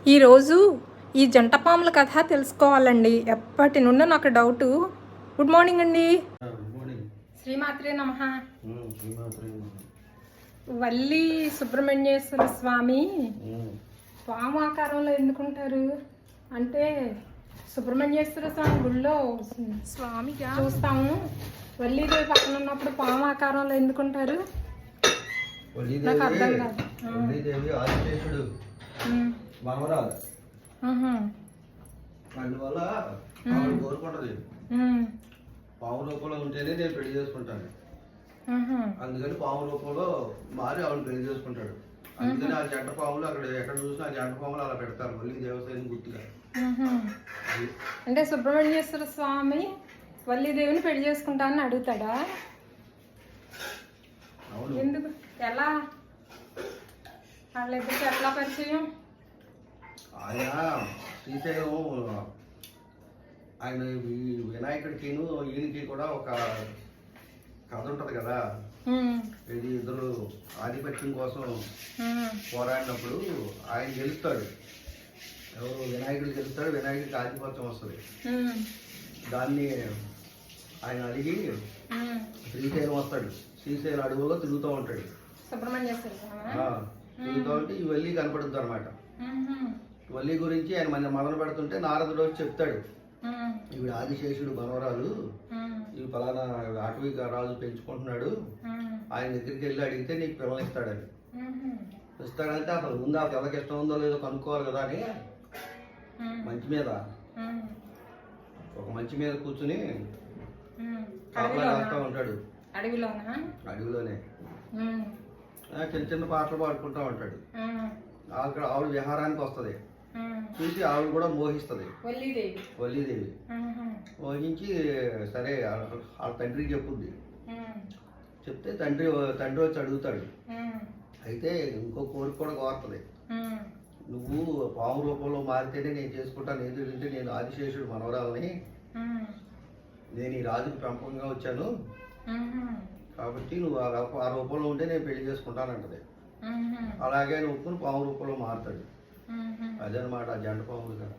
ఈరోజు ఈ జంట పాముల కథ తెలుసుకోవాలండి. ఎప్పటి నుండో నాకు డౌటు. గుడ్ మార్నింగ్ అండి. శ్రీమాత్రే నమః. వల్లి సుబ్రహ్మణ్యేశ్వర స్వామి పాము ఆకారంలో ఎందుకుంటారు అంటే, సుబ్రహ్మణ్యేశ్వర స్వామి గుళ్ళో స్వామిగా చూస్తాము. వల్లీదేవి పక్కన ఉన్నప్పుడు పాము ఆకారంలో ఎందుకుంటారు నాకు అర్థం కాదు. మనవరాలు అందువల్ల కోరుకుంటది పాము రూపంలో ఉంటేనే నేను పెళ్లి చేసుకుంటాను. అందుకని పాము రూపంలో మారి ఆవిడ పెళ్లి చేసుకుంటాడు. అందుకని ఆ జంట పాములు అక్కడ ఎక్కడ చూసినా ఆ జంట పాములు అలా పెడతారు మళ్ళీ దేవసేన గుర్తుగా. అంటే సుబ్రహ్మణ్యేశ్వర స్వామి వల్లీదేవిని పెళ్లి చేసుకుంటానని అడుగుతాడా? ఎందుకు, ఎలా, వాళ్ళిద్దరికి ఎట్లా పరిచయం? ఆయన శ్రీశైలం ఆయన వినాయకుడికిను ఈయనకి కూడా ఒక కథ ఉంటది కదా. ఇది ఇద్దరు ఆధిపత్యం కోసం పోరాడినప్పుడు ఆయన గెలుస్తాడు. ఎవరు? వినాయకుడు గెలుస్తాడు. వినాయకుడికి ఆధిపత్యం వస్తుంది. దాన్ని ఆయన అడిగి శ్రీశైలం వస్తాడు. శ్రీశైలం అడవుల్లో తిరుగుతూ ఉంటాడు. తిరుగుతూ ఉంటే ఈ వల్లి కనపడుతుంది అనమాట. వల్లి గురించి ఆయన మొదలు పెడుతుంటే నారదుడు వచ్చి చెప్తాడు, ఈవిడ ఆదిశేషుడు మనవరాలు, ఇవి ఫలానా అటవీ రాజు పెంచుకుంటున్నాడు, ఆయన దగ్గరికి వెళ్ళి అడిగితే నీకు పిల్లలు ఇస్తాడని. ఇస్తాడంటే అసలు ముందు ఆ పిల్లకి ఇష్టం ఉందో లేదో కనుక్కోవాలి కదా అని మంచి మీద ఒక మంచి మీద కూర్చుని కాపలా కాస్తూ ఉంటాడు. అడవిలోనే చిన్న చిన్న పాటలు పాడుకుంటూ ఉంటాడు. అక్కడ ఆవిడ విహారానికి వస్తుంది. చూసి ఆవిడ కూడా మోహిస్తుంది వల్లీదేవి. మోహించి సరే వాళ్ళ తండ్రికి చెప్పుద్ది. చెప్తే తండ్రి వచ్చి అడుగుతాడు. అయితే ఇంకో కోరిక కూడా కోరుతుంది, నువ్వు పాము రూపంలో మారితేనే నేను చేసుకుంటాను. ఎందుకంటే నేను ఆదిశేషుడు మనవరాలని, నేను ఈ రాజుకి పెంపకంగా వచ్చాను కాబట్టి నువ్వు ఆ రూపంలో ఉంటే నేను పెళ్లి చేసుకుంటానంటది. అలాగే ఒప్పుకుని పాము రూపంలో మారుతాడు. అదనమాట ఆ జంట పాములు కదా.